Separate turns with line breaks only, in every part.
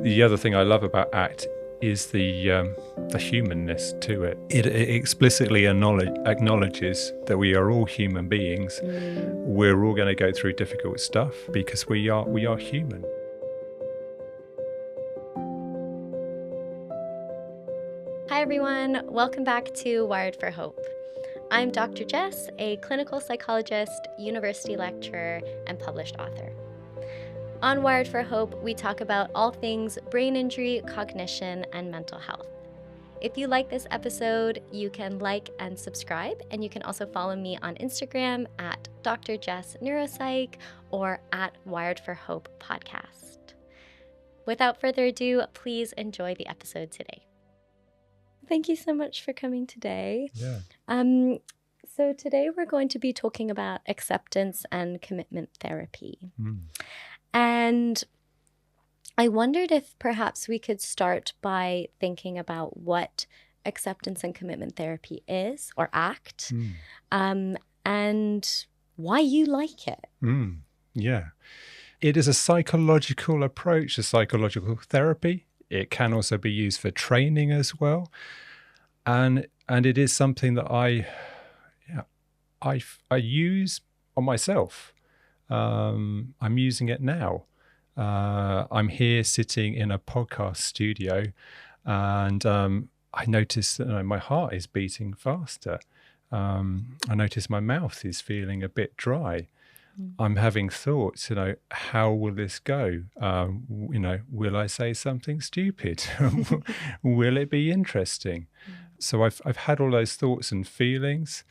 The other thing I love about ACT is the humanness to it. It explicitly acknowledges that we are all human beings. We're all going to go through difficult stuff because we are human.
Hi everyone, welcome back to Wired for Hope. I'm Dr. Jess, a clinical psychologist, university lecturer, and published author. On Wired for Hope, we talk about all things brain injury, cognition, and mental health. If you like this episode, you can like and subscribe, and you can also follow me on Instagram at Dr. Jess Neuropsych or at Wired for Hope podcast. Without further ado, please enjoy the episode today. Thank you so much for coming today.
Yeah.
So today we're going to be talking about acceptance and commitment therapy. And I wondered if perhaps we could start by thinking about what acceptance and commitment therapy is, or ACT, and why you like it.
Yeah. It is a psychological approach, a psychological therapy. It can also be used for training as well. And it is something that I use on myself. I'm using it now. I'm here sitting in a podcast studio, and I notice that my heart is beating faster. I notice my mouth is feeling a bit dry. I'm having thoughts, how will this go? Will I say something stupid? Will it be interesting? So I've had all those thoughts and feelings,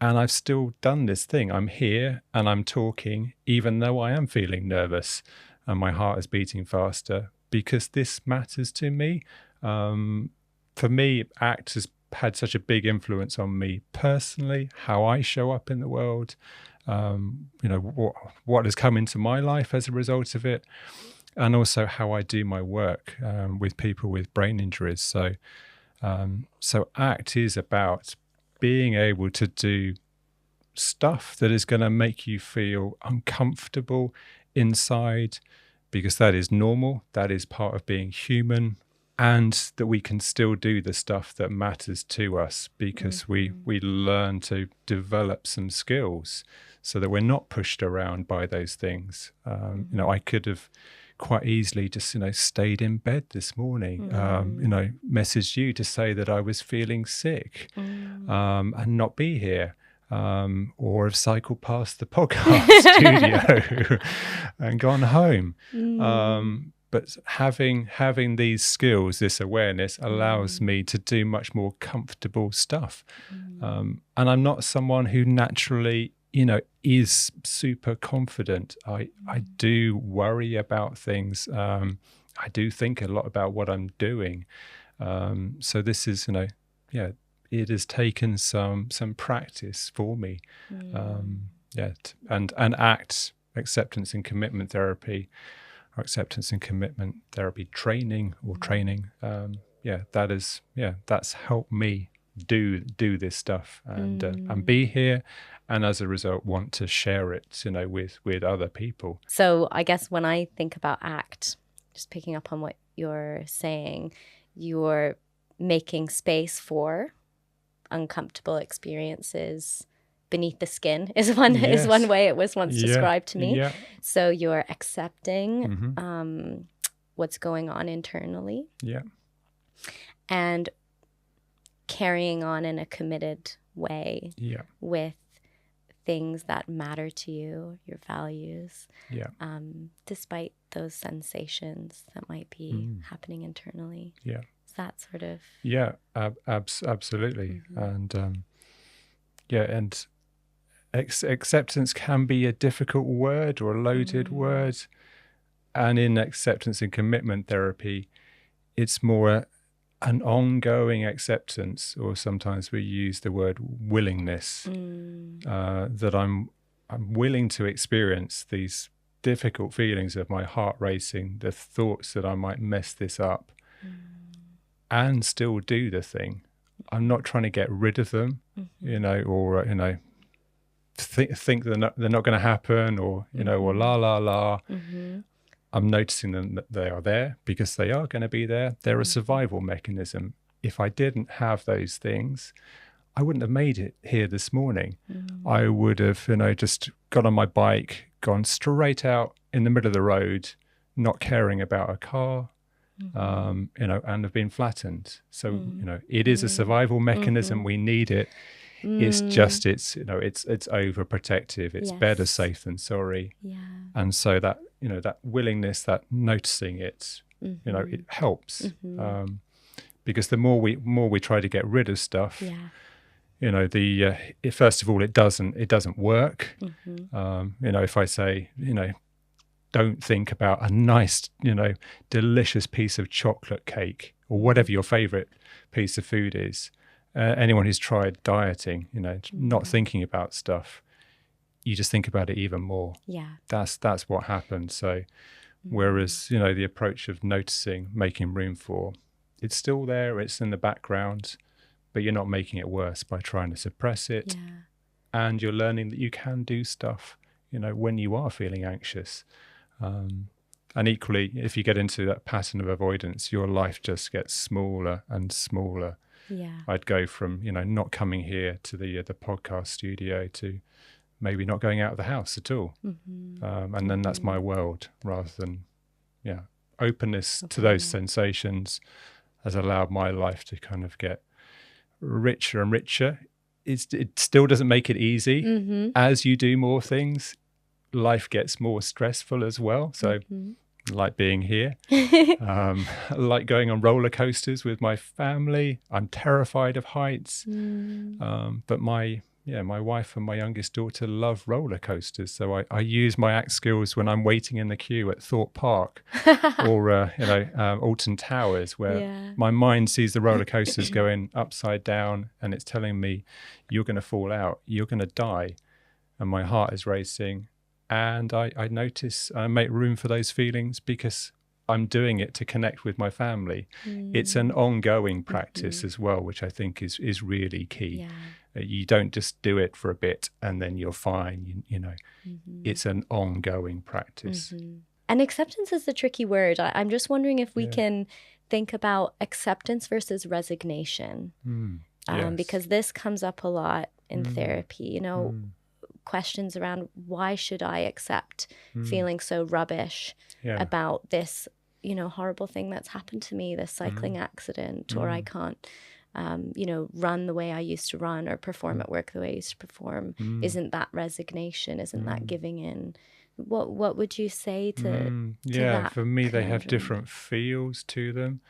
and I've still done this thing. I'm here and I'm talking, even though I am feeling nervous and my heart is beating faster, because this matters to me. For me, ACT has had such a big influence on me personally, how I show up in the world, what has come into my life as a result of it, and also how I do my work with people with brain injuries. So ACT is about being able to do stuff that is going to make you feel uncomfortable inside, because that is normal, that is part of being human, and that we can still do the stuff that matters to us because we learn to develop some skills so that we're not pushed around by those things. I could have quite easily just, stayed in bed this morning, messaged you to say that I was feeling sick and not be here. Or have cycled past the podcast studio and gone home. But having these skills, this awareness, allows me to do much more comfortable stuff. And I'm not someone who naturally, is super confident. I do worry about things. I do think a lot about what I'm doing. So this is, it has taken some practice for me. And ACT, acceptance and commitment therapy, or acceptance and commitment therapy training, that's helped me do this stuff and be here, and as a result want to share it, with other people.
So I guess when I think about ACT, just picking up on what you're saying, you're making space for uncomfortable experiences beneath the skin is one way it was once described to me. So you're accepting what's going on internally, and carrying on in a committed way with things that matter to you, your values, despite those sensations that might be happening internally. Is that sort of...
absolutely. And and acceptance can be a difficult word or a loaded word, and in acceptance and commitment therapy, it's more an ongoing acceptance, or sometimes we use the word willingness, that I'm willing to experience these difficult feelings of my heart racing, the thoughts that I might mess this up, and still do the thing. I'm not trying to get rid of them, or think they're not going to happen, or or la la la. I'm noticing them that they are there because they are going to be there. They're a survival mechanism. If I didn't have those things, I wouldn't have made it here this morning. I would have, just got on my bike, gone straight out in the middle of the road, not caring about a car, and have been flattened. So, it is a survival mechanism. We need it. It's just, it's overprotective. It's better safe than sorry.
Yeah.
And so that, that willingness, that noticing it, it helps. Because the more we try to get rid of stuff, first of all, it doesn't work. If I say, don't think about a nice, delicious piece of chocolate cake or whatever your favorite piece of food is. Anyone who's tried dieting, not thinking about stuff, you just think about it even more.
Yeah.
That's what happens. So whereas, the approach of noticing, making room for, it's still there, it's in the background, but you're not making it worse by trying to suppress it.
Yeah.
And you're learning that you can do stuff, when you are feeling anxious. And equally, if you get into that pattern of avoidance, your life just gets smaller and smaller.
Yeah.
I'd go from, not coming here to the podcast studio to maybe not going out of the house at all. And then that's my world, rather than, openness to those sensations has allowed my life to kind of get richer and richer. It still doesn't make it easy. As you do more things, life gets more stressful as well. So like being here, like going on roller coasters with my family. I'm terrified of heights. But my wife and my youngest daughter love roller coasters. So I use my ACT skills when I'm waiting in the queue at Thorpe Park or, Alton Towers, where my mind sees the roller coasters going upside down and it's telling me, you're going to fall out, you're going to die. And my heart is racing. And I notice, I make room for those feelings because I'm doing it to connect with my family. It's an ongoing practice as well, which I think is really key. You don't just do it for a bit and then you're fine. It's an ongoing practice.
And acceptance is a tricky word. I'm just wondering if we can think about acceptance versus resignation, because this comes up a lot in therapy. Questions around, why should I accept feeling so rubbish about this, horrible thing that's happened to me, this cycling accident, or I can't, run the way I used to run or perform at work the way I used to perform. Isn't that resignation? Isn't that giving in? What would you say to that?
For me, they have
conundrum?
different feels to them.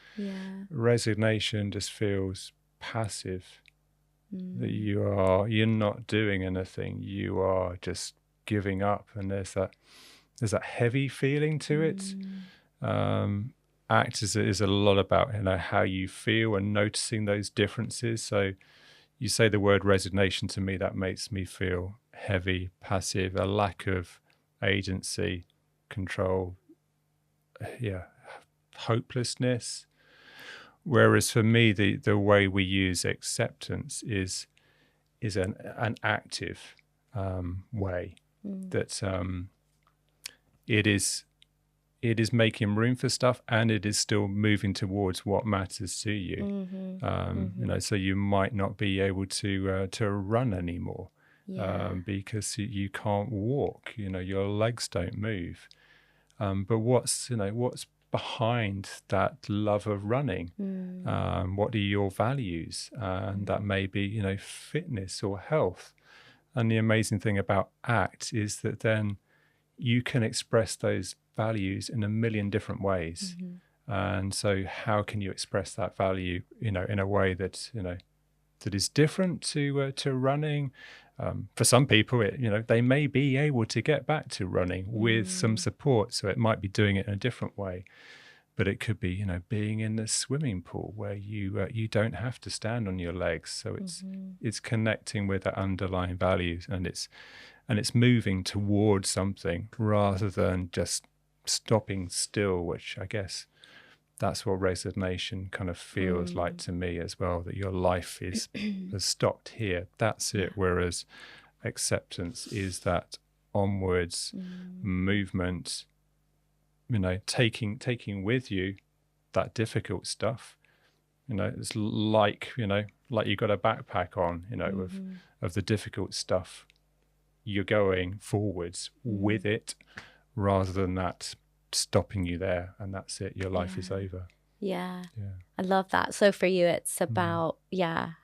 Resignation just feels passive. That you're not doing anything, you are just giving up, and there's that heavy feeling to it. ACT is a lot about how you feel and noticing those differences. So you say the word resignation to me, that makes me feel heavy, passive, a lack of agency, control, hopelessness. Whereas for me, the way we use acceptance is an active way. That it is making room for stuff, and it is still moving towards what matters to you. So you might not be able to run anymore because you can't walk. Your legs don't move. But what's behind that love of running? What are your values? And that may be, fitness or health. And the amazing thing about ACT is that then you can express those values in a million different ways. And so how can you express that value, in a way that, that is different to running? For some people, they may be able to get back to running with some support. So it might be doing it in a different way. But it could be, being in the swimming pool where you don't have to stand on your legs. So it's connecting with the underlying values, and it's moving towards something rather than just stopping still, which I guess that's what resignation kind of feels like to me as well, that your life has stopped here. That's it. Whereas acceptance is that onwards movement taking with you that difficult stuff. It's like you got a backpack on, of the difficult stuff. You're going forwards with it, rather than that stopping you there and that's it. Your life is over.
Yeah.
Yeah.
I love that. So for you, it's about,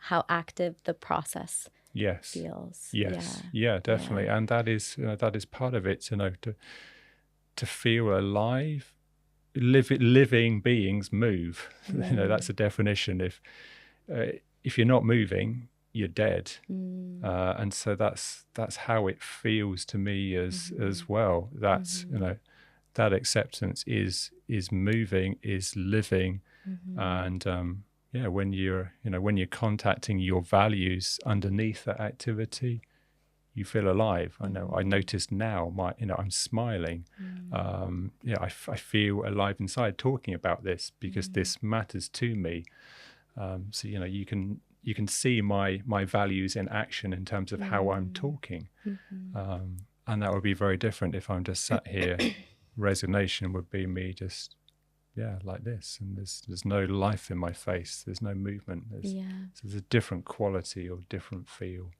how active the process feels.
Yes. Yeah, definitely. And that is part of it, to feel alive. Living beings move. That's a definition. If you're not moving, you're dead. And so that's how it feels to me as well. That's that acceptance is moving, is living. And when you're contacting your values underneath that activity, you feel alive. I notice now I'm smiling. I feel alive inside talking about this, because this matters to me. So you can see my values in action in terms of how I'm talking. And that would be very different if I'm just sat here. Resignation would be me just like this, and there's no life in my face, there's no movement, there's a different quality or different feel.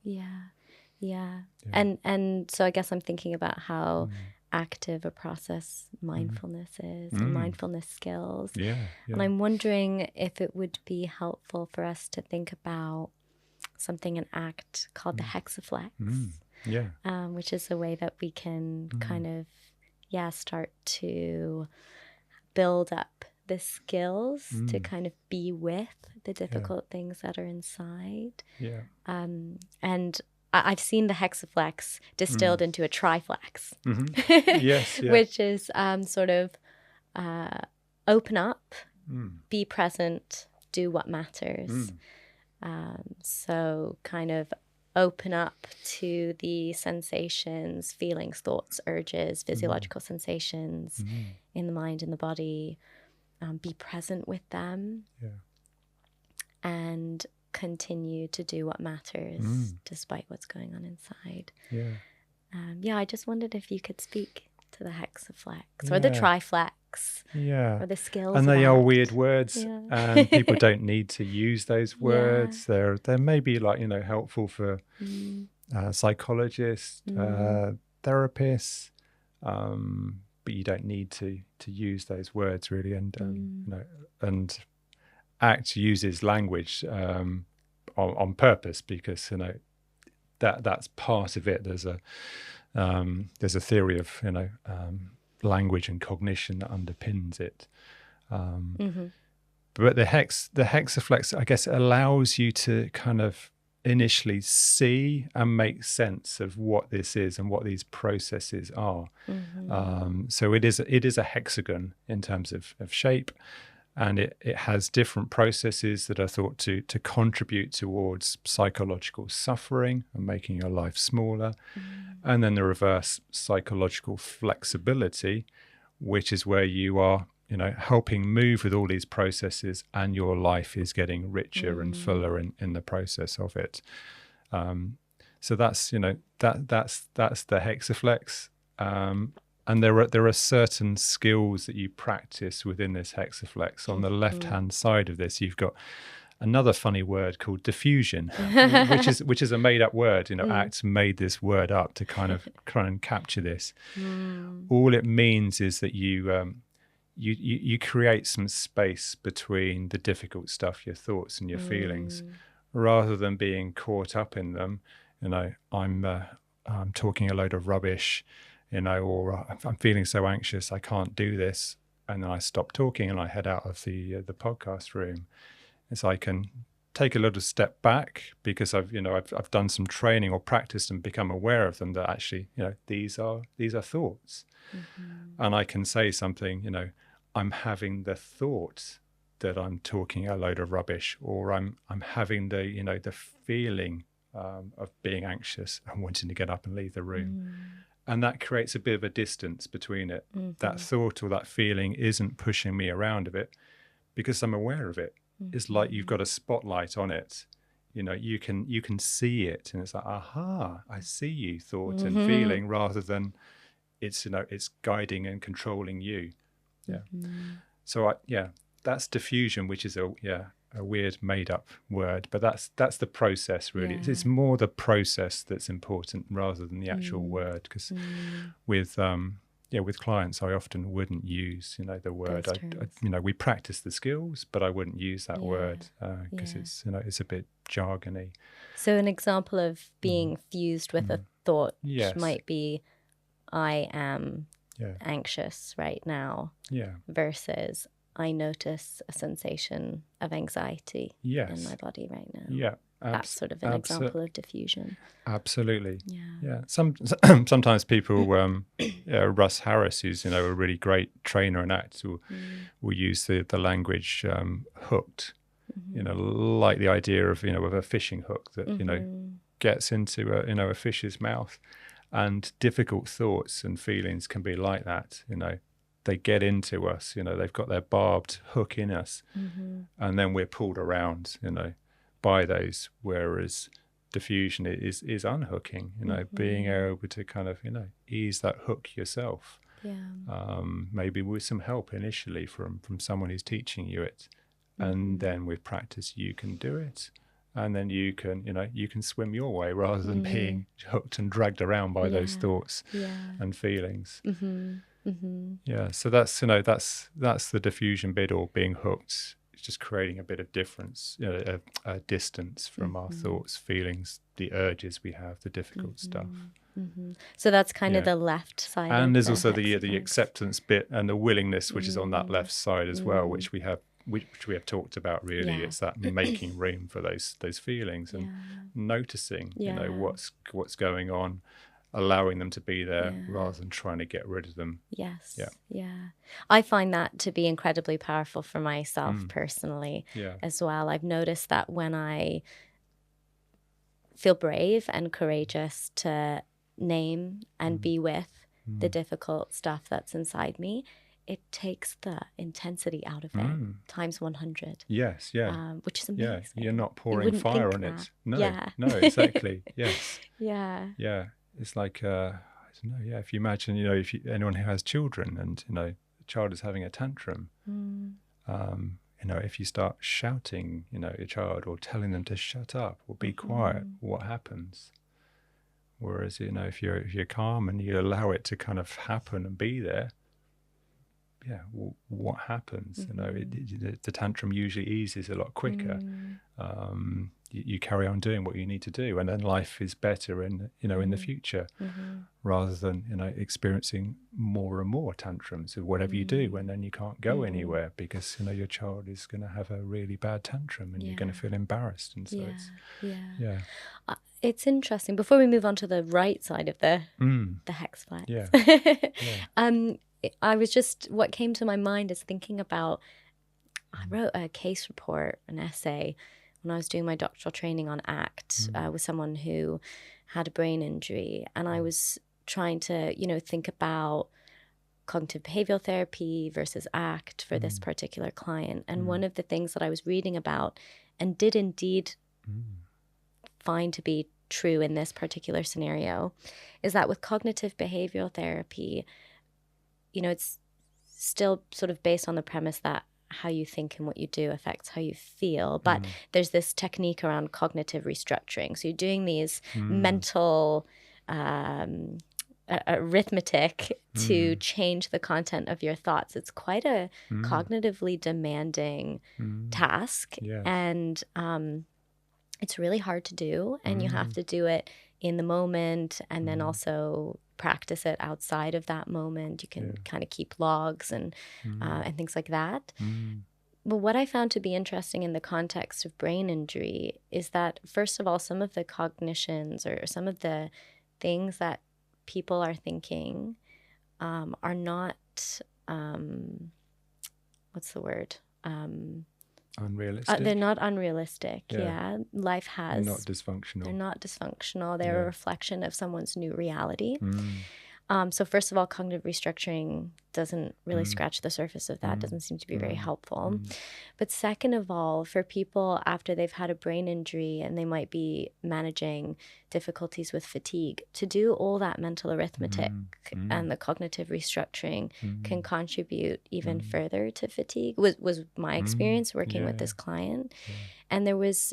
And so I guess I'm thinking about how active a process mindfulness is, and mindfulness skills. And I'm wondering if it would be helpful for us to think about something, an act called the hexaflex, which is a way that we can kind of start to build up the skills to kind of be with the difficult things that are inside. And I've seen the hexaflex distilled into a triflex, which is sort of open up, be present, do what matters. So kind of open up to the sensations, feelings, thoughts, urges, physiological sensations in the mind and the body. Be present with them, and continue to do what matters despite what's going on inside. I just wondered if you could speak to the hexaflex or the triflex, or the skills.
And they are weird words, and people don't need to use those words. They're maybe helpful for psychologists, therapists, but you don't need to use those words really. And ACT uses language on purpose, because that's part of it. There's a theory of language and cognition that underpins it. But the hexaflex, I guess, allows you to kind of initially see and make sense of what this is and what these processes are. So it is a hexagon in terms of shape, and it has different processes that are thought to contribute towards psychological suffering and making your life smaller. And then the reverse, psychological flexibility, which is where you are helping move with all these processes, and your life is getting richer and fuller in the process of it. So that's that's the hexaflex. And there are certain skills that you practice within this hexaflex. On the left-hand side of this, you've got another funny word called diffusion, which is a made-up word. ACT made this word up to kind of try and capture this. All it means is that you create some space between the difficult stuff, your thoughts and your feelings, rather than being caught up in them. I'm talking a load of rubbish, or I'm feeling so anxious, I can't do this. And then I stop talking and I head out of the podcast room. And so I can take a little step back, because I've done some training or practiced and become aware of them, that actually, these are thoughts. And I can say something, I'm having the thought that I'm talking a load of rubbish, or I'm having the feeling of being anxious and wanting to get up and leave the room. And that creates a bit of a distance between it. That thought or that feeling isn't pushing me around a bit, because I'm aware of it. It's like you've got a spotlight on it. You can see it, and it's like, aha, I see you, thought and feeling, rather than it's guiding and controlling you. Yeah. So that's diffusion, which is a weird made up word, but that's the process really.
Yeah.
It's more the process that's important rather than the actual word, because with clients I often wouldn't use the word. We practice the skills, but I wouldn't use that word because it's it's a bit jargony.
So an example of being fused with a thought
Yes.
might be, I am anxious right now, versus I notice a sensation of anxiety in my body right now.
Yeah.
That's sort of an example of diffusion.
Absolutely. Yeah. Sometimes people, Russ Harris, who's a really great trainer and actor, will use the language hooked. Like the idea of of a fishing hook that gets into a fish's mouth, and difficult thoughts and feelings can be like that. They get into us. They've got their barbed hook in us, and then we're pulled around. By those, whereas diffusion is unhooking. Being able to kind of ease that hook yourself. Maybe with some help initially from someone who's teaching you it. And then with practice you can do it, and then you can swim your way rather than being hooked and dragged around by those thoughts and feelings. So that's that's the diffusion bit, or being hooked. It's just creating a bit of difference, a distance from our thoughts, feelings, the urges we have, the difficult stuff.
So that's kind of the left side.
And there's also the acceptance bit and the willingness, which is on that left side as well, which we have talked about really. It's that making room for those feelings and noticing what's going on, allowing them to be there rather than trying to get rid of them.
I find that to be incredibly powerful for myself personally as well. I've noticed that when I feel brave and courageous to name and be with the difficult stuff that's inside me, it takes the intensity out of it times 100.
Yes,
which is amazing.
You're not pouring fire on it. No, exactly. Yes. It's like I don't know. If you imagine, if anyone who has children and the child is having a tantrum, if you start shouting, your child, or telling them to shut up or be quiet, what happens? Whereas, if you're calm and you allow it to kind of happen and be there, what happens? The tantrum usually eases a lot quicker. You carry on doing what you need to do, and then life is better in the future, rather than experiencing more and more tantrums of whatever you do, and then you can't go anywhere because your child is going to have a really bad tantrum and you're going to feel embarrassed, and so
it's interesting. Before we move on to the right side of the hex flex, what came to my mind is thinking about, I wrote a case report, an essay, when I was doing my doctoral training on ACT with someone who had a brain injury. And I was trying to, think about cognitive behavioral therapy versus ACT for this particular client. And one of the things that I was reading about and did indeed find to be true in this particular scenario is that with cognitive behavioral therapy, it's still sort of based on the premise that how you think and what you do affects how you feel. But there's this technique around cognitive restructuring. So you're doing these mental arithmetic to change the content of your thoughts. It's quite a cognitively demanding task. And it's really hard to do. And you have to do it in the moment, and then also practice it outside of that moment. You can kind of keep logs and things like that. But what I found to be interesting in the context of brain injury is that, first of all, some of the cognitions or some of the things that people are thinking are not, what's the word?
Unrealistic.
They're not unrealistic. Life has.
Not dysfunctional.
They're not dysfunctional. They're a reflection of someone's new reality. So first of all, cognitive restructuring doesn't really scratch the surface of that, doesn't seem to be very helpful. But second of all, for people after they've had a brain injury and they might be managing difficulties with fatigue, to do all that mental arithmetic and the cognitive restructuring can contribute even further to fatigue, was my experience working with this client. And there was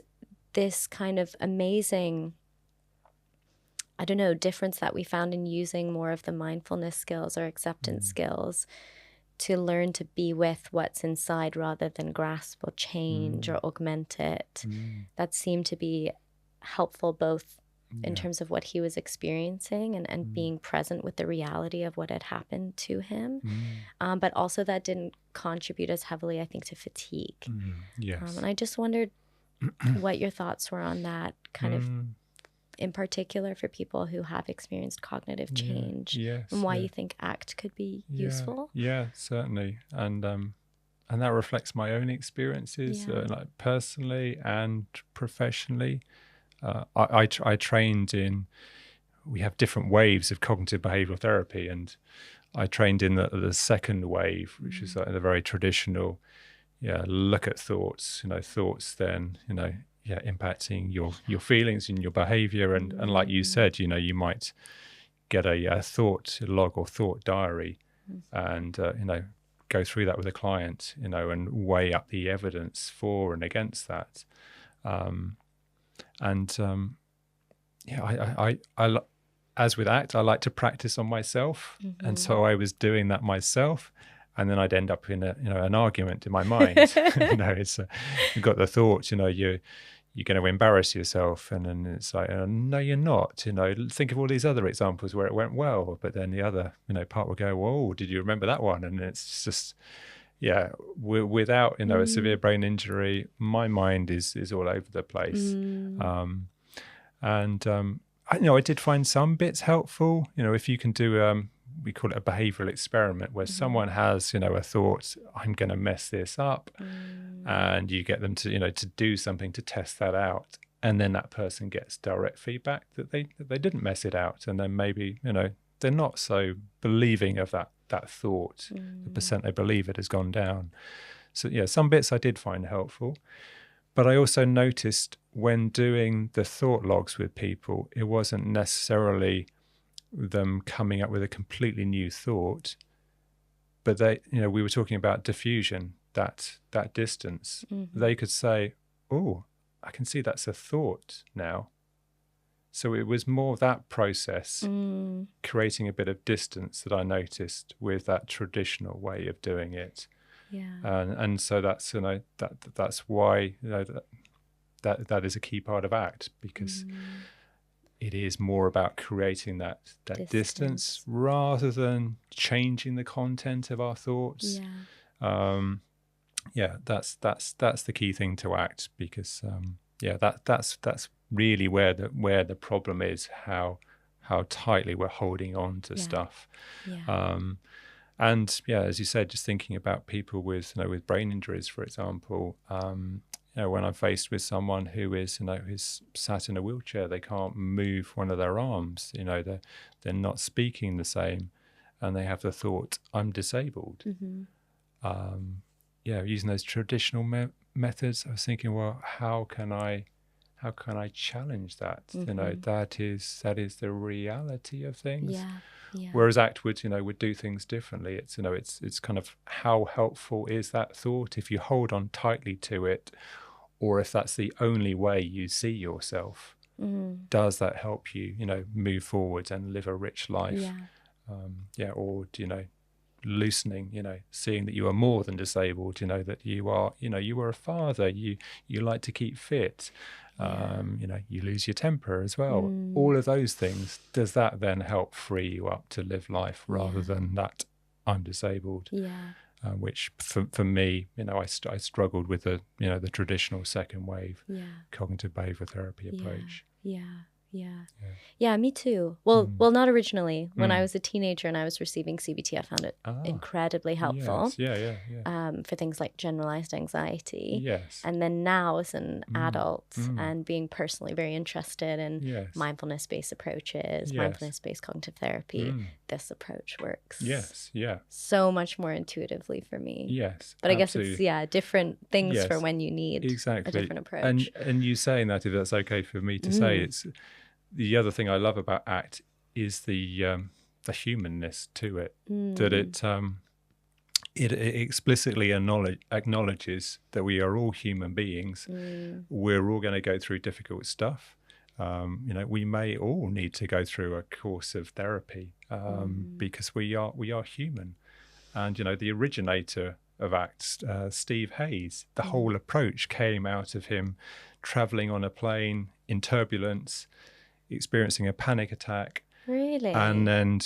this kind of amazing, I don't know, difference that we found in using more of the mindfulness skills or acceptance skills to learn to be with what's inside rather than grasp or change or augment it. That seemed to be helpful both in terms of what he was experiencing and being present with the reality of what had happened to him. But also that didn't contribute as heavily, I think, to fatigue.
Yes.
And I just wondered what your thoughts were on that kind of, in particular for people who have experienced cognitive change, and why you think ACT could be useful.
Yeah, certainly. And that reflects my own experiences, like personally and professionally. I trained in, we have different waves of cognitive behavioral therapy, and I trained in the second wave, which is like the very traditional, look at thoughts, thoughts then, impacting your feelings and your behavior. And like you said, you might get a thought log or thought diary and, go through that with a client, and weigh up the evidence for and against that. As with ACT, I like to practice on myself. And so I was doing that myself. And then I'd end up in an argument in my mind. You've got the thought, you're going to embarrass yourself, and then it's like, no, you're not. Think of all these other examples where it went well, but then the other, part will go, whoa, did you remember that one? And it's just, without a severe brain injury, my mind is all over the place. I did find some bits helpful. If you can do we call it a behavioral experiment, where someone has, a thought, I'm going to mess this up, and you get them to, to do something to test that out. And then that person gets direct feedback that they didn't mess it out. And then maybe, they're not so believing of that thought. The percent they believe it has gone down. So some bits I did find helpful. But I also noticed when doing the thought logs with people, it wasn't necessarily them coming up with a completely new thought, but they, we were talking about diffusion, that distance. They could say, oh, I can see that's a thought now. So it was more that process, creating a bit of distance, that I noticed with that traditional way of doing it. And so that's that's why that is a key part of ACT, because it is more about creating that distance rather than changing the content of our thoughts. That's the key thing to ACT, because that's really where the problem is, how tightly we're holding on to stuff. And as you said, just thinking about people with with brain injuries, for example, when I'm faced with someone who is who's sat in a wheelchair, they can't move one of their arms, they're not speaking the same, and they have the thought, I'm disabled. Using those traditional methods, I was thinking, well, how can I challenge that? That is the reality of things. Whereas ACT would do things differently. It's it's kind of, how helpful is that thought if you hold on tightly to it, or if that's the only way you see yourself. Does that help you move forward and live a rich life? Or loosening, seeing that you are more than disabled, that you are, you are a father, you like to keep fit, you lose your temper as well. All of those things, does that then help free you up to live life rather than that I'm disabled? Which for me, I struggled with the traditional second wave cognitive behavioral therapy approach.
Yeah, me too. Well, not originally. When I was a teenager and I was receiving CBT, I found it incredibly helpful. For things like generalized anxiety. And then now as an adult and being personally very interested in mindfulness-based approaches, mindfulness-based cognitive therapy, this approach works.
Yes, yeah.
So much more intuitively for me.
Yes,
but I
absolutely.
guess it's different things
Yes,
for when you need
exactly.
a different approach.
And you saying that, if that's okay for me to say, it's the other thing I love about ACT is the humanness to it, that it explicitly acknowledges that we are all human beings. We're all going to go through difficult stuff. We may all need to go through a course of therapy because we are human. And the originator of ACT, Steve Hayes, the whole approach came out of him traveling on a plane in turbulence, experiencing a panic attack.
Really?
And then,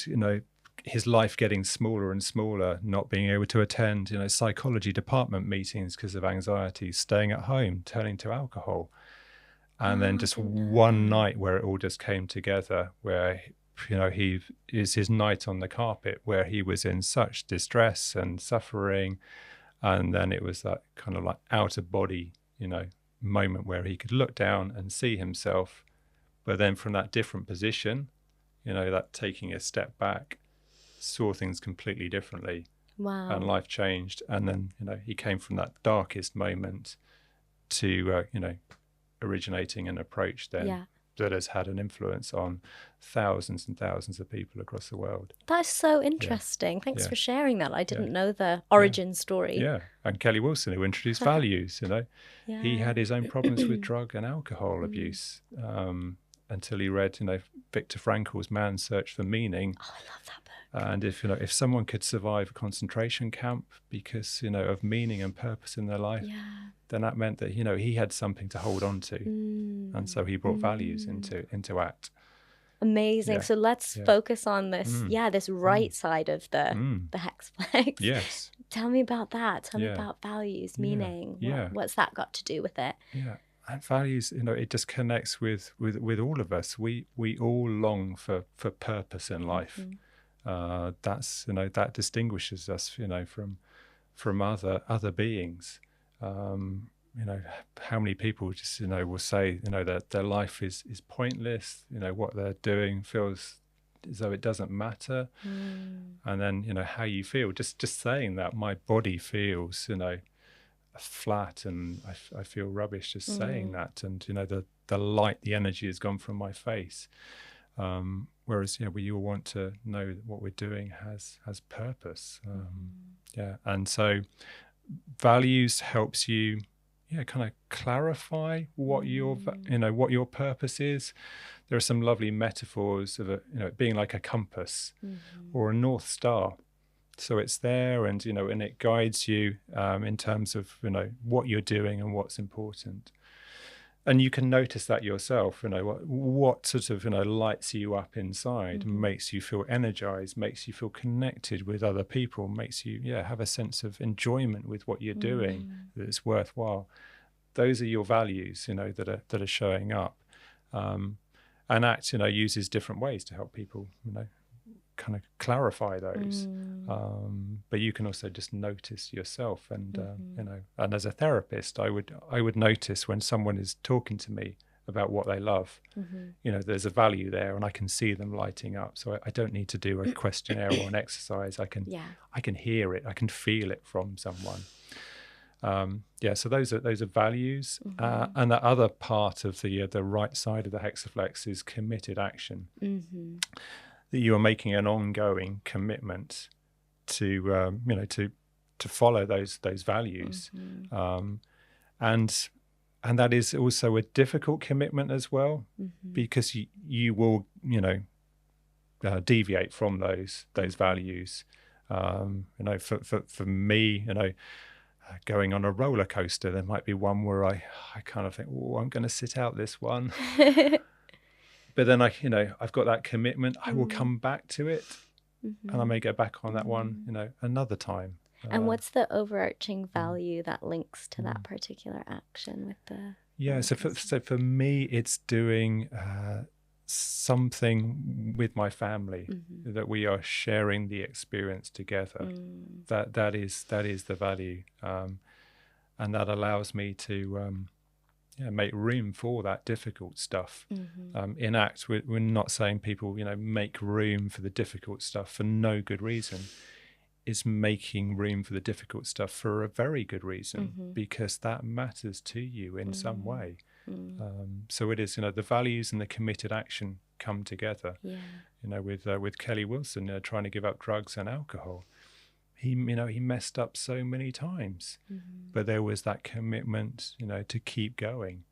his life getting smaller and smaller, not being able to attend, psychology department meetings because of anxiety, staying at home, turning to alcohol. And then just one night where it all just came together, where, he is his night on the carpet, where he was in such distress and suffering. And then it was that kind of like out of body, moment where he could look down and see himself. But then from that different position, that taking a step back, saw things completely differently.
Wow.
And life changed. And then, he came from that darkest moment to, originating an approach then that has had an influence on thousands and thousands of people across the world.
That's so interesting. Thanks for sharing that. I didn't know the origin story.
Yeah. And Kelly Wilson, who introduced values, he had his own problems with drug and alcohol abuse until he read, Viktor Frankl's Man's Search for Meaning.
Oh, I love that book.
And if someone could survive a concentration camp because, of meaning and purpose in their life, then that meant that, he had something to hold on to. And so he brought values into ACT.
Amazing.
Yeah.
So let's focus on this, this right side of the hexaplex.
Yes.
Tell me about that. Tell me about values, meaning. What's that got to do with it? Yeah.
And values, it just connects with all of us. We all long for purpose in life. That's that distinguishes us from other beings. How many people just will say that their life is pointless, what they're doing feels as though it doesn't matter. And then how you feel, just saying that, my body feels flat and I feel rubbish just saying that. And the light, the energy has gone from my face. Whereas we all want to know that what we're doing has purpose. And so values helps you kind of clarify what what your purpose is. There are some lovely metaphors of it being like a compass or a North Star. So it's there, and and it guides you in terms of what you're doing and what's important. And you can notice that yourself, what sort of, lights you up inside, makes you feel energized, makes you feel connected with other people, makes you, have a sense of enjoyment with what you're doing, that it's worthwhile. Those are your values, that are showing up. And ACT, uses different ways to help people, kind of clarify those. But you can also just notice yourself, and and as a therapist, I would notice when someone is talking to me about what they love, there's a value there, and I can see them lighting up. So I don't need to do a questionnaire or an exercise. I can hear it, I can feel it from someone. So those are values. And the other part of the right side of the hexaflex is committed action. That you are making an ongoing commitment to to follow those values, and that is also a difficult commitment as well, because you will deviate from those values. For me, going on a roller coaster, there might be one where I kind of think, oh, I'm going to sit out this one. But then I've got that commitment. I will come back to it, and I may go back on that one, another time.
And what's the overarching value that links to that particular action with the?
So for me, it's doing something with my family, that we are sharing the experience together. That is the value, and that allows me to make room for that difficult stuff. In ACT, we're not saying people, make room for the difficult stuff for no good reason. It's making room for the difficult stuff for a very good reason, because that matters to you in some way. So it is, the values and the committed action come together. With Kelly Wilson, trying to give up drugs and alcohol. He messed up so many times, but there was that commitment, to keep going,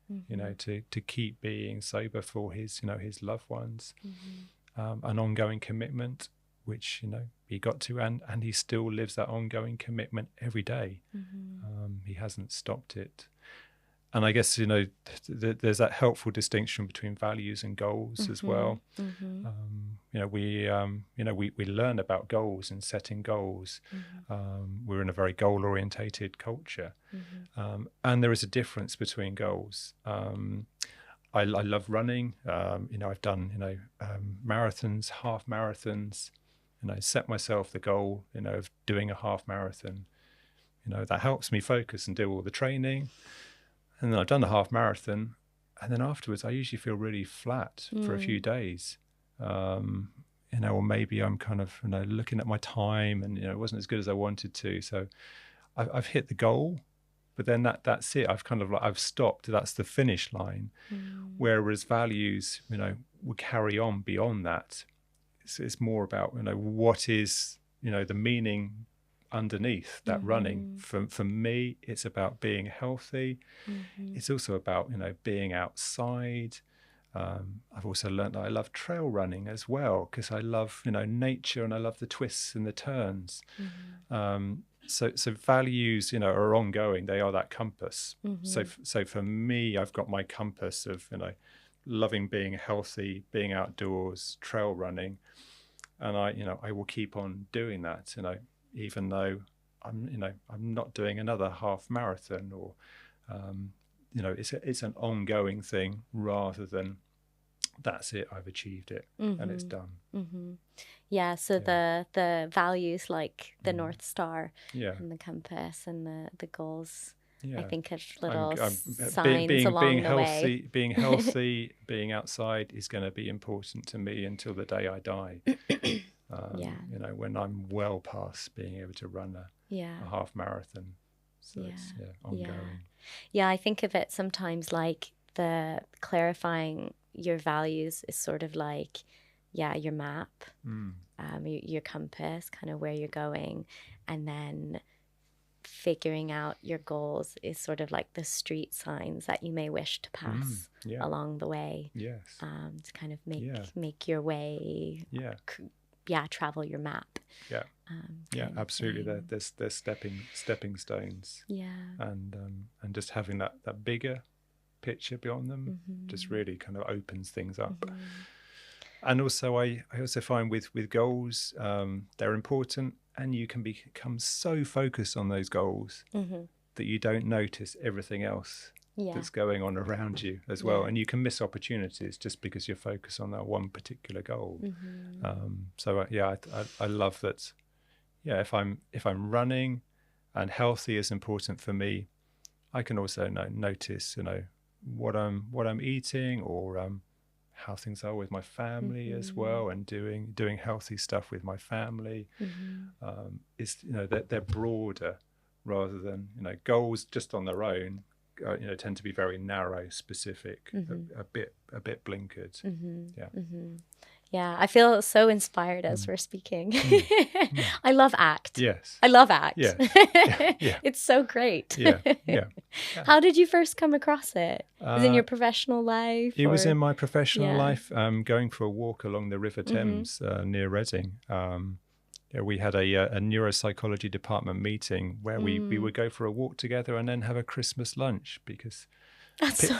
to keep being sober for his loved ones, an ongoing commitment, which, he got to, and he still lives that ongoing commitment every day. He hasn't stopped it. And I guess, there's that helpful distinction between values and goals as well. We learn about goals and setting goals. We're in a very goal-orientated culture. And there is a difference between goals. I love running. I've done, marathons, half marathons, and I set myself the goal, of doing a half marathon. That helps me focus and do all the training. And then I've done the half marathon, and then afterwards I usually feel really flat for a few days. Or maybe I'm kind of, looking at my time, and, it wasn't as good as I wanted to. So I've hit the goal, but then that's it. I've stopped. That's the finish line. Whereas values, will carry on beyond that. It's more about, what is, the meaning underneath that running. For me, it's about being healthy. It's also about, being outside. I've also learned that I love trail running as well, because I love, nature, and I love the twists and the turns. So values, are ongoing. They are that compass. So for me, I've got my compass of, loving being healthy, being outdoors, trail running, and I will keep on doing that. Even though I'm not doing another half marathon, or it's an ongoing thing, rather than that's it, I've achieved it and it's done.
So the values, like the North Star, and the compass, and the goals, I think of little signs along the way.
Being healthy, being outside is going to be important to me until the day I die. When I'm well past being able to run a half marathon. So it's ongoing.
I think of it sometimes like the clarifying your values is sort of like, your map, your compass, kind of where you're going, and then figuring out your goals is sort of like the street signs that you may wish to pass along the way.
Yes.
To kind of make your way. Travel your map.
Absolutely. There's stepping stones. And just having that bigger picture beyond them just really kind of opens things up. And also I also find with goals, they're important, and you can become so focused on those goals that you don't notice everything else that's going on around you as well. And you can miss opportunities just because you're focused on that one particular goal. I love that. If I'm running and healthy is important for me, I can also notice, what I'm eating, or how things are with my family as well, and doing healthy stuff with my family. Is they're broader, rather than goals just on their own. Tend to be very narrow, specific, a bit blinkered.
I feel so inspired as we're speaking. I love ACT.
Yes.
I love ACT.
Yes.
It's so great.
Yeah.
How did you first come across it? Was it in your professional life?
It was in my professional life, going for a walk along the River Thames near Reading. We had a neuropsychology department meeting where we would go for a walk together and then have a Christmas lunch, because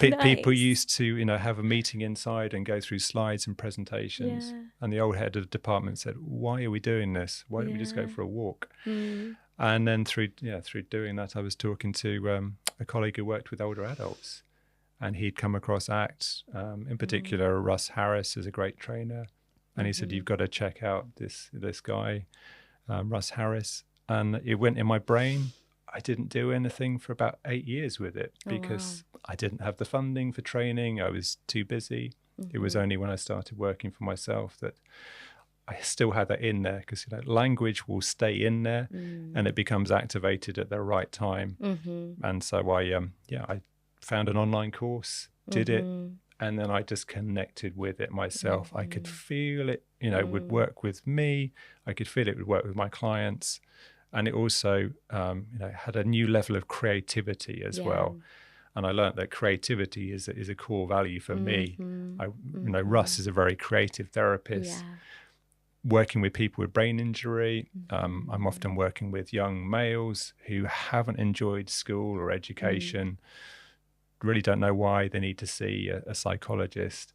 people used to have a meeting inside and go through slides and presentations. And the old head of the department said, "Why are we doing this? Why don't we just go for a walk?" And then through doing that, I was talking to a colleague who worked with older adults, and he'd come across ACT. In particular, Russ Harris is a great trainer. And he said, "You've got to check out this guy, Russ Harris." And it went in my brain. I didn't do anything for about 8 years with it because I didn't have the funding for training. I was too busy. It was only when I started working for myself that I still had that in there, because language will stay in there and it becomes activated at the right time. And so I found an online course, did it, and then I just connected with it myself. I could feel it, would work with me. I could feel it would work with my clients. And it also, had a new level of creativity as well. And I learned that creativity is a core value for me. Russ is a very creative therapist. Working with people with brain injury, I'm often working with young males who haven't enjoyed school or education, really don't know why they need to see a psychologist.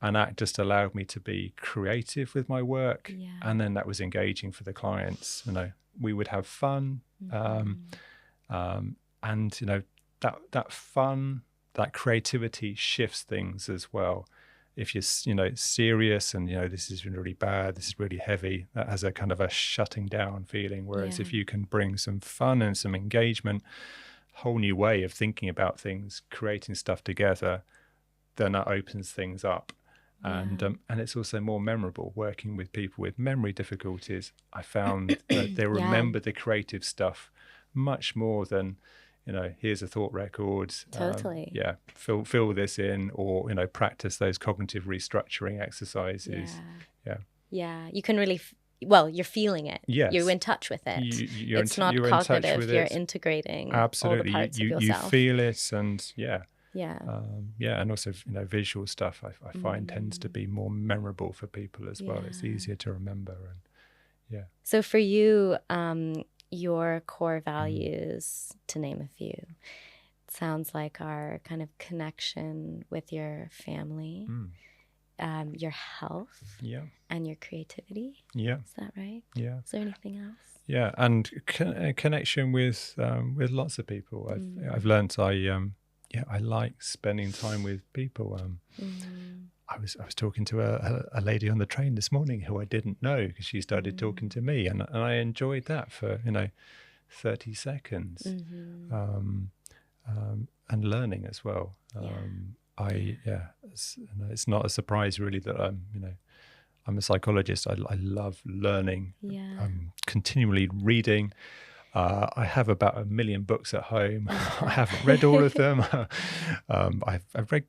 And that just allowed me to be creative with my work. And then that was engaging for the clients. We would have fun. And that fun, that creativity shifts things as well. If you're serious and this is really bad, this is really heavy, that has a kind of a shutting down feeling. Whereas if you can bring some fun and some engagement, whole new way of thinking about things, creating stuff together, then that opens things up. And it's also more memorable. Working with people with memory difficulties, I found that they remember the creative stuff much more than here's a thought record.
Totally.
Fill this in, or practice those cognitive restructuring exercises.
You can really you're feeling it.
Yes.
You're in touch with it.
You're
not
you're
cognitive.
in touch with
you're
it.
integrating
Absolutely.
all the parts of yourself.
You feel it, and and also visual stuff I find tends to be more memorable for people as well. It's easier to remember. And
so for you, your core values, to name a few, it sounds like our kind of connection with your family, your health, and your creativity. Is that right? Is there anything else?
And connection with lots of people. I've learnt I like spending time with people. I was talking to a lady on the train this morning who I didn't know, because she started talking to me, and I enjoyed that for 30 seconds, and learning as well. It's not a surprise really that I'm a psychologist. I love learning. I'm continually reading. I have about 1 million books at home. I haven't read all of them. I've read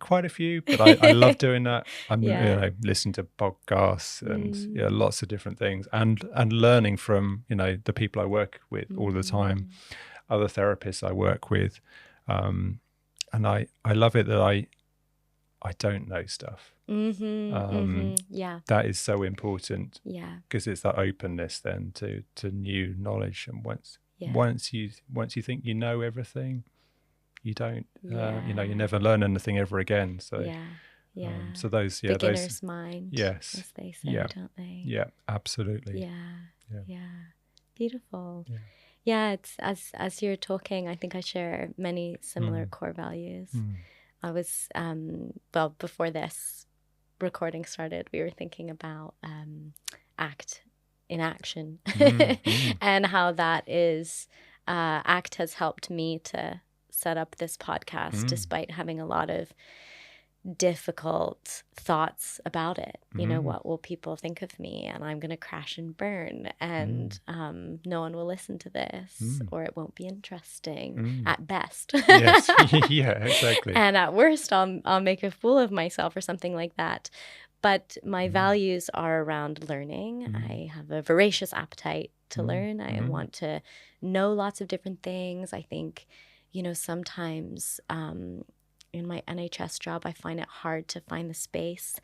quite a few, but I love doing that. I'm listening to podcasts and lots of different things, and learning from the people I work with all the time, other therapists I work with, and I love it that I don't know stuff. That is so important. Because it's that openness then to new knowledge. And once you think you know everything, you don't. You never learn anything ever again. So so those
beginner's mind.
Yes.
As they say, don't they?
Yeah, absolutely.
Beautiful. It's as you're talking, I think I share many similar core values. I was before this recording started, we were thinking about ACT in action, and how that is ACT has helped me to set up this podcast despite having a lot of difficult thoughts about it. What will people think of me, and I'm going to crash and burn, and no one will listen to this, or it won't be interesting at best.
Yes. Exactly.
And at worst, I'll make a fool of myself or something like that. But my values are around learning. I have a voracious appetite to learn. I want to know lots of different things. I think, sometimes in my NHS job, I find it hard to find the space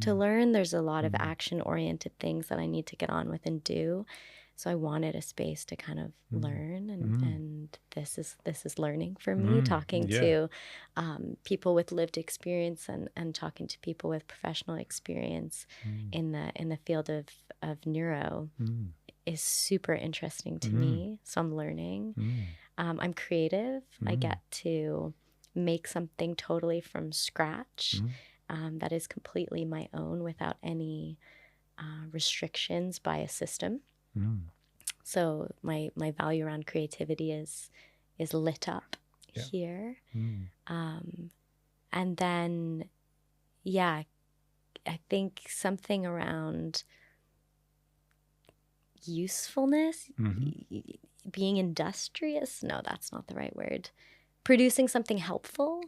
to learn. There's a lot of action-oriented things that I need to get on with and do. So I wanted a space to kind of learn, and this is learning for me, talking to people with lived experience and talking to people with professional experience in the field of neuro is super interesting to me. So I'm learning. I'm creative. I get to make something totally from scratch that is completely my own without any restrictions by a system. So my value around creativity is lit up here. And then, yeah, I think something around usefulness, being industrious. No, that's not the right word. Producing something helpful.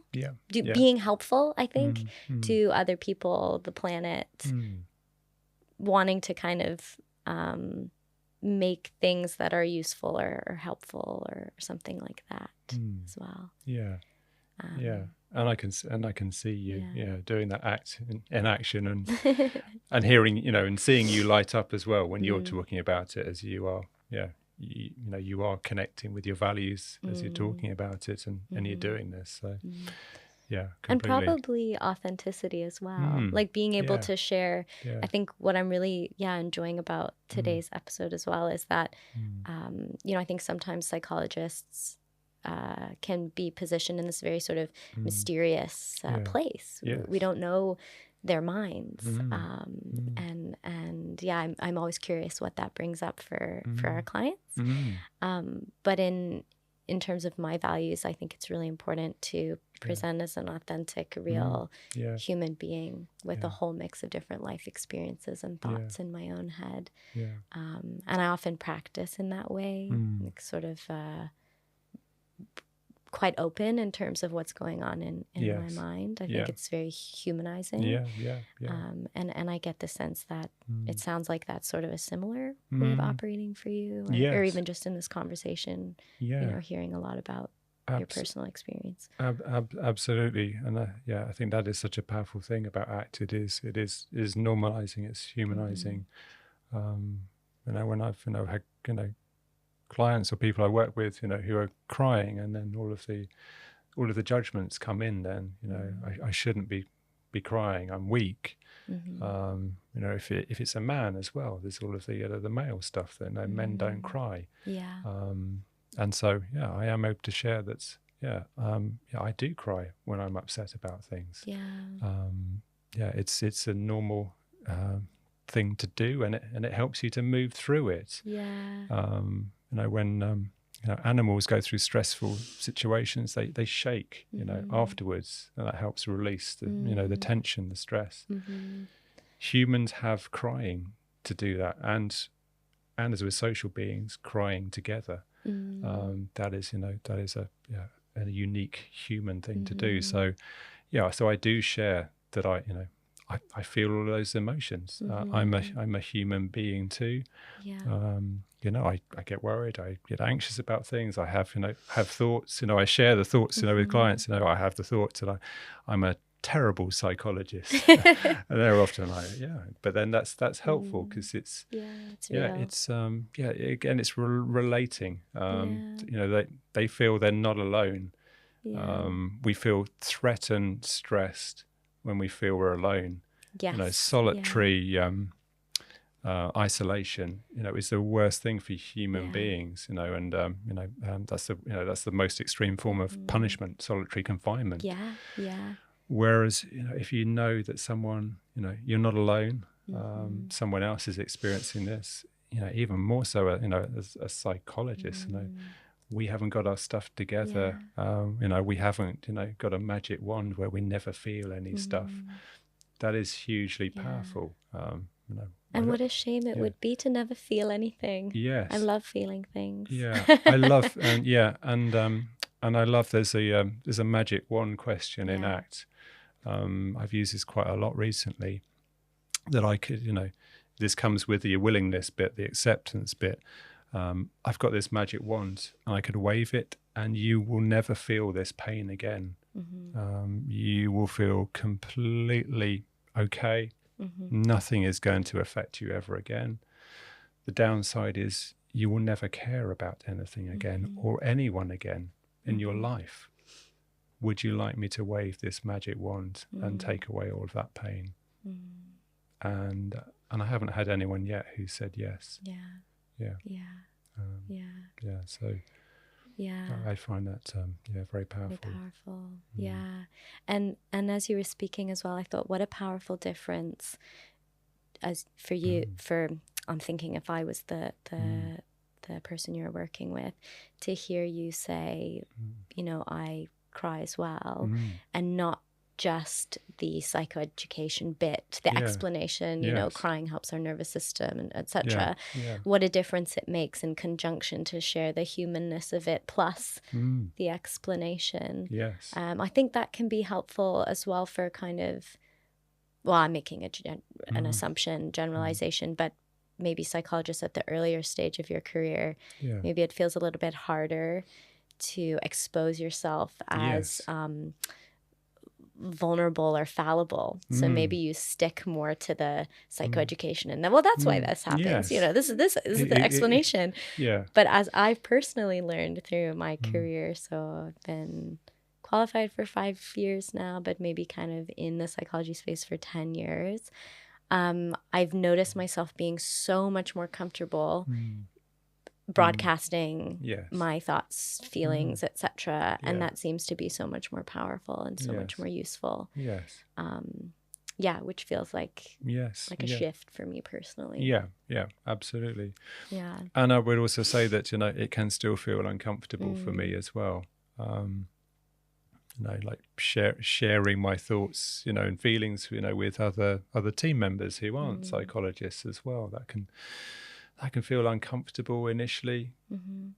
Being helpful, I think, to other people, the planet, wanting to kind of make things that are useful or helpful or something like that as well.
And I can see you doing that act in action, and hearing, and seeing you light up as well when you're talking about it, as you are you are connecting with your values as you're talking about it, and you're doing this. So completely.
And probably authenticity as well, like being able to share. I think what I'm really enjoying about today's episode as well is that I think sometimes psychologists can be positioned in this very sort of mysterious place. We don't know their minds, and I'm always curious what that brings up for our clients. But in terms of my values, I think it's really important to present as an authentic, real human being with a whole mix of different life experiences and thoughts in my own head. And I often practice in that way, like sort of quite open in terms of what's going on in my mind. I think it's very humanizing. And I get the sense that it sounds like that's sort of a similar way of operating for you, or even just in this conversation, hearing a lot about your personal experience.
Absolutely. And I think that is such a powerful thing about ACT. It is normalizing, it's humanizing. When I've had clients or people I work with, who are crying, and then all of the judgments come in. Then I shouldn't be crying. I'm weak. If it's a man as well, there's all of the male stuff that men don't cry. And so I am able to share that. I do cry when I'm upset about things. It's a normal thing to do, and it helps you to move through it. When animals go through stressful situations, they shake, afterwards, and that helps release the tension, the stress. Humans have crying to do that, and as we're social beings, crying together. That is a unique human thing to do. So I do share that I feel all those emotions. I'm a human being too. I get worried. I get anxious about things. I have thoughts. I share the thoughts. With clients. I have the thoughts, and I'm a terrible psychologist. And they're often like, but then that's helpful, because it's again, it's relating. They feel they're not alone. We feel threatened, stressed when we feel we're alone. Solitary isolation, is the worst thing for human beings. And that's the most extreme form of punishment, solitary confinement. Whereas, if you know that someone, you're not alone, someone else is experiencing this, even more so, as a psychologist, we haven't got our stuff together. We haven't, got a magic wand where we never feel any stuff. That is hugely powerful.
And what a shame it would be to never feel anything. I love feeling things.
I love, and I love there's a magic wand question in ACT. I've used this quite a lot recently, that I could, this comes with the willingness bit, the acceptance bit. I've got this magic wand, and I could wave it, and you will never feel this pain again. You will feel completely okay. Nothing is going to affect you ever again. The downside is you will never care about anything again, or anyone again in your life. Would you like me to wave this magic wand and take away all of that pain? And I haven't had anyone yet who said yes. So I find that very powerful.
Very powerful. And as you were speaking as well, I thought, what a powerful difference as for you. I'm thinking, if I was the the person you're working with, to hear you say, you know, I cry as well, and not just the psychoeducation bit, the explanation, you know, crying helps our nervous system, and etc. What a difference it makes in conjunction to share the humanness of it plus the explanation. I think that can be helpful as well for kind of, well, I'm making an assumption, generalization, but maybe psychologists at the earlier stage of your career, maybe it feels a little bit harder to expose yourself as vulnerable or fallible. So maybe you stick more to the psychoeducation and then, well, that's why this happens. You know, this is the explanation. But as I've personally learned through my career, so I've been qualified for 5 years now, but maybe kind of in the psychology space for 10 years. I've noticed myself being so much more comfortable broadcasting my thoughts, feelings, etc. And that seems to be so much more powerful and so much more useful. Which feels like a shift for me personally.
Absolutely. And I would also say that, you know, it can still feel uncomfortable for me as well. You know, like sharing my thoughts, you know, and feelings, you know, with other team members who aren't psychologists as well. That can feel uncomfortable initially,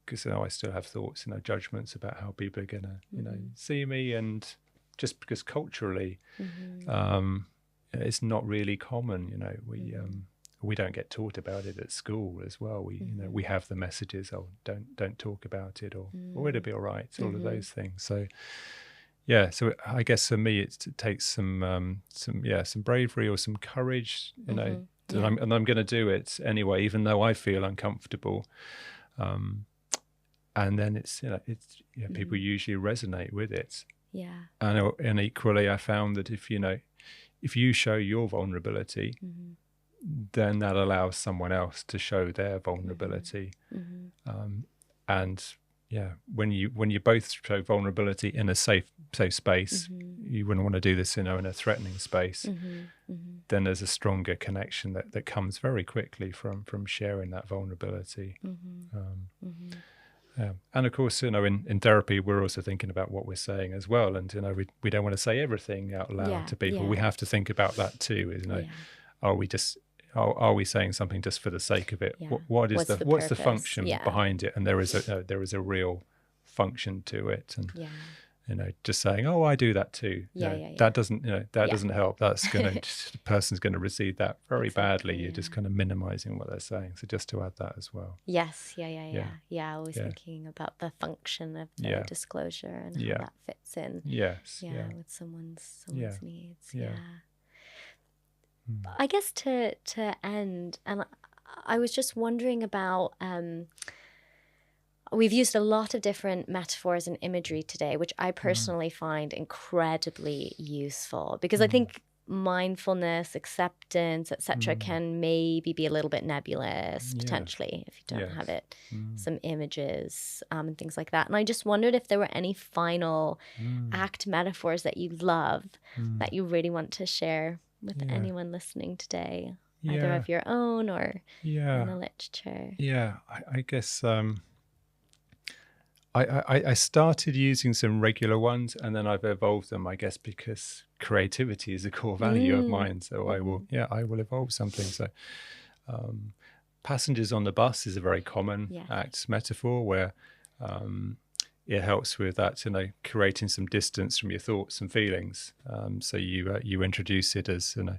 because you know, I still have thoughts, you know, judgments about how people are gonna, you know, see me, and just because culturally, it's not really common. You know, we don't get taught about it at school as well. We you know, we have the messages, oh, don't talk about it, or it'll be all right, all of those things. So so I guess for me it takes some bravery or some courage, you know. And I'm going to do it anyway, even though I feel uncomfortable. And then it's, you know, people usually resonate with it. And equally, I found that if you show your vulnerability, then that allows someone else to show their vulnerability. And when you both show vulnerability in a safe space, you wouldn't want to do this, you know, in a threatening space. Then there's a stronger connection that comes very quickly from sharing that vulnerability. And of course, you know, in therapy, we're also thinking about what we're saying as well. And, you know, we don't want to say everything out loud to people. We have to think about that too. You know, are we saying something just for the sake of it? What's the function behind it? And there is a real function to it. And you know, just saying, oh, I do that too. That doesn't, you know, doesn't help. That's going to, the person's going to receive that very badly. You're just kind of minimizing what they're saying. So just to add that as well.
Always thinking about the function of the disclosure and how that fits in. With someone's needs. I guess to end, and I was just wondering about, we've used a lot of different metaphors and imagery today, which I personally find incredibly useful, because I think mindfulness, acceptance, etc. can maybe be a little bit nebulous potentially if you don't have it, some images and things like that. And I just wondered if there were any final ACT metaphors that you love that you really want to share with anyone listening today, either of your own or in the literature.
I guess I started using some regular ones, and then I've evolved them, I guess, because creativity is a core value of mine. So I will evolve something. So passengers on the bus is a very common ACT metaphor, where it helps with that, you know, creating some distance from your thoughts and feelings. So you introduce it as, you know,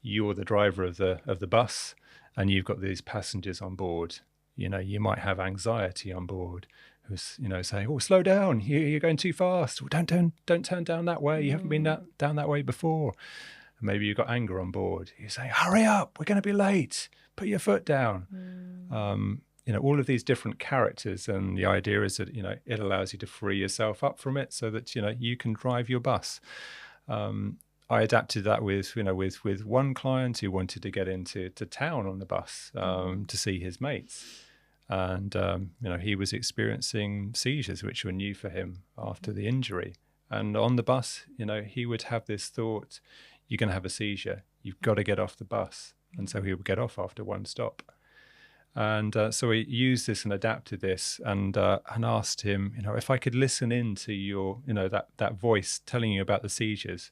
you're the driver of the bus, and you've got these passengers on board. You know, you might have anxiety on board, who's, you know, saying, "Oh, slow down! You're going too fast. Or don't turn down that way. You haven't been down that way before." And maybe you've got anger on board. You say, "Hurry up! We're going to be late. Put your foot down." You know, all of these different characters, and the idea is that, you know, it allows you to free yourself up from it, so that, you know, you can drive your bus. I adapted that with one client who wanted to get into town on the bus to see his mates. And, you know, he was experiencing seizures, which were new for him after the injury. And on the bus, you know, he would have this thought, you're going to have a seizure. You've got to get off the bus. And so he would get off after one stop. And so we used this and adapted this, and asked him, if I could listen in to your, that voice telling you about the seizures,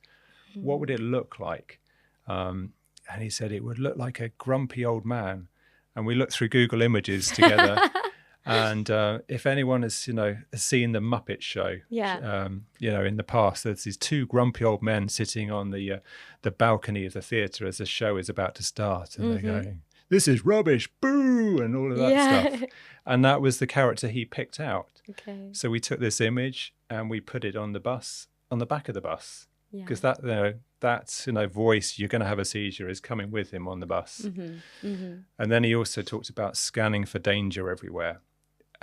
what would it look like? And he said it would look like a grumpy old man. And we looked through Google Images together. And if anyone has, has seen the Muppet Show, in the past, there's these two grumpy old men sitting on the balcony of the theatre as the show is about to start, and they're going, "This is rubbish, boo," and all of that stuff. And that was the character he picked out. Okay. So we took this image and we put it on the bus, on the back of the bus, because that voice, "You're going to have a seizure," is coming with him on the bus. And then he also talked about scanning for danger everywhere.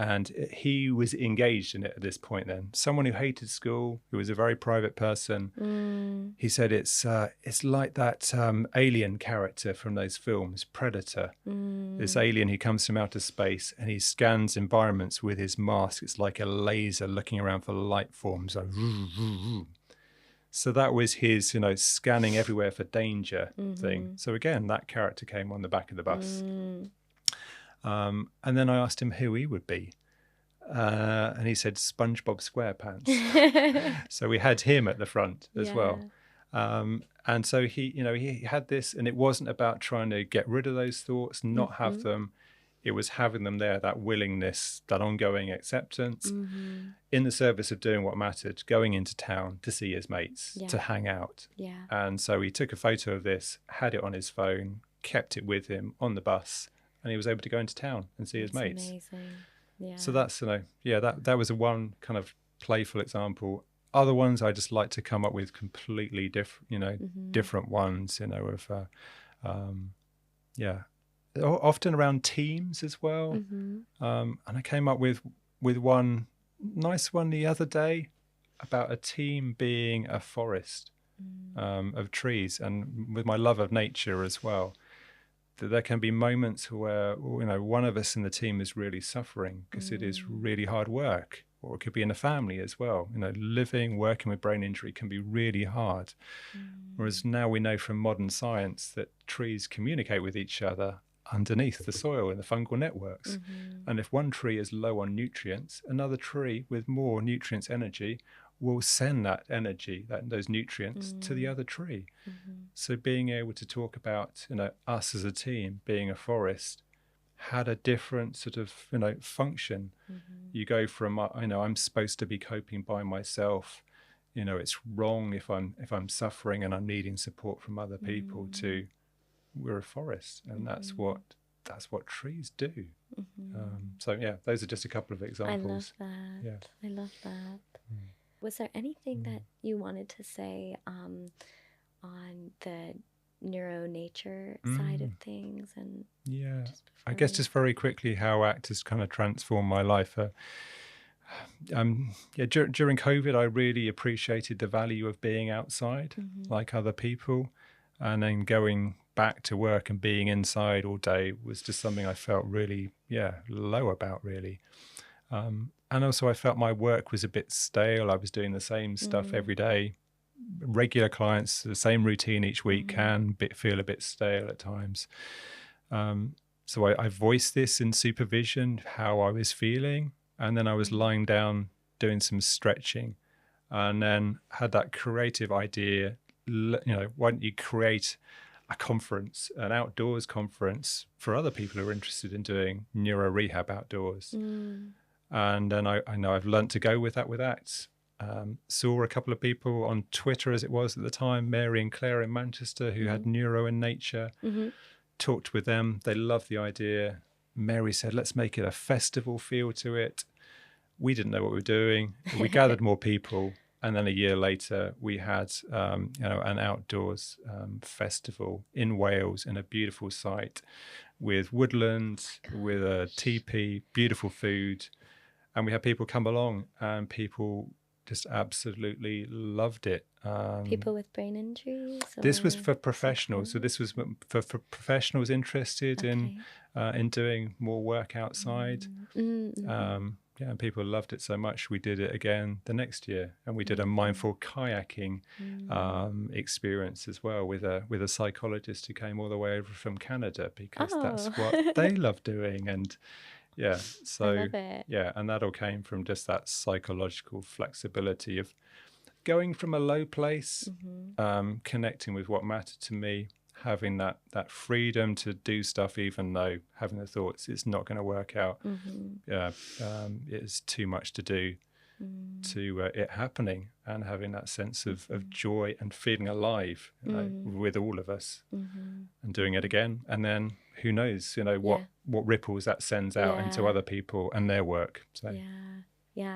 And he was engaged in it at this point then. Someone who hated school, who was a very private person. He said it's like that alien character from those films, Predator. This alien who comes from outer space and he scans environments with his mask. It's like a laser looking around for light forms. Like, so that was his, scanning everywhere for danger thing. So again, that character came on the back of the bus. And then I asked him who he would be. And he said SpongeBob SquarePants. So we had him at the front as well. And so he had this, and it wasn't about trying to get rid of those thoughts, not have them. It was having them there, that willingness, that ongoing acceptance in the service of doing what mattered, going into town to see his mates, to hang out. And so he took a photo of this, had it on his phone, kept it with him on the bus, and he was able to go into town and see his mates. Amazing. Yeah. So that's, that was a one kind of playful example. Other ones I just like to come up with completely different, different ones, often around teams as well. And I came up with one nice one the other day about a team being a forest of trees, and with my love of nature as well. There can be moments where, one of us in the team is really suffering because it is really hard work, or it could be in a family as well. Working with brain injury can be really hard. Whereas now we know from modern science that trees communicate with each other underneath the soil in the fungal networks. And if one tree is low on nutrients, another tree with more nutrients energy will send that energy, those nutrients to the other tree. So being able to talk about, us as a team being a forest had a different sort of, function. You go from, I'm supposed to be coping by myself. It's wrong if I'm suffering and I'm needing support from other people, to we're a forest, and that's what trees do. Those are just a couple of examples.
I love that. I love that. Was there anything that you wanted to say on the neuro nature side of things? And
I guess just very quickly how ACT has kind of transformed my life. During COVID, I really appreciated the value of being outside like other people, and then going back to work and being inside all day was just something I felt really low about, really. And also I felt my work was a bit stale. I was doing the same stuff every day. Regular clients, the same routine each week can feel a bit stale at times. So I voiced this in supervision, how I was feeling. And then I was lying down doing some stretching, and then had that creative idea, why don't you create a conference, an outdoors conference for other people who are interested in doing neuro rehab outdoors. And then I know I've learnt to go with that with ACT. Saw a couple of people on Twitter, as it was at the time, Mary and Claire in Manchester, who had neuro in nature. Talked with them. They loved the idea. Mary said, let's make it a festival feel to it. We didn't know what we were doing. We gathered more people. And then a year later, we had an outdoors festival in Wales, in a beautiful site with woodland, with a teepee, beautiful food. And we had people come along, and people just absolutely loved it.
People with brain injuries?
This was for professionals. So this was for professionals interested in doing more work outside. and people loved it so much. We did it again the next year, and we did a mindful kayaking experience as well with a psychologist who came all the way over from Canada, because that's what they love doing. And so
I love it.
and that all came from just that psychological flexibility of going from a low place, connecting with what mattered to me, having that freedom to do stuff, even though having the thoughts it's not going to work out, it's too much to do, to it happening, and having that sense of joy and feeling alive, with all of us, and doing it again. And then who knows, what ripples that sends out into other people and their work. So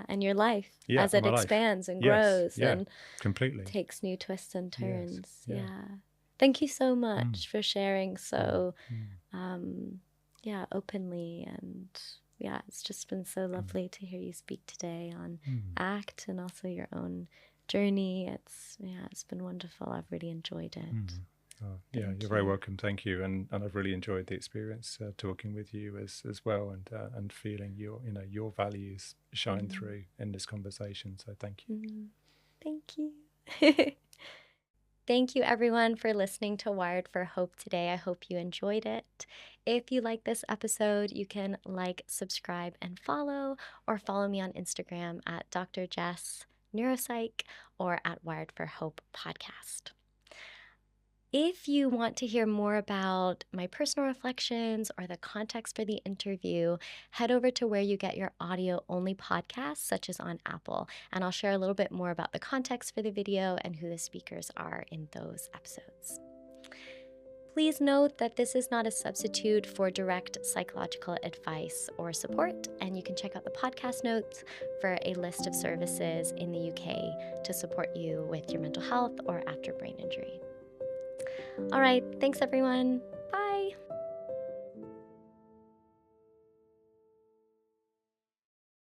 and your life as it expands and grows and
completely
takes new twists and turns. Thank you so much for sharing so openly, and it's just been so lovely to hear you speak today on ACT and also your own journey. It's been wonderful. I've really enjoyed it.
You're very welcome. Thank you, and I've really enjoyed the experience talking with you as well, and feeling your values shine through in this conversation. So thank you.
Thank you. Thank you, everyone, for listening to Wired for Hope today. I hope you enjoyed it. If you like this episode, you can like, subscribe, and follow, or follow me on Instagram at Dr Jess Neuropsych or at Wired for Hope podcast. If you want to hear more about my personal reflections or the context for the interview, head over to where you get your audio-only podcasts, such as on Apple, and I'll share a little bit more about the context for the video and who the speakers are in those episodes. Please note that this is not a substitute for direct psychological advice or support, and you can check out the podcast notes for a list of services in the UK to support you with your mental health or after brain injury. All right, thanks everyone.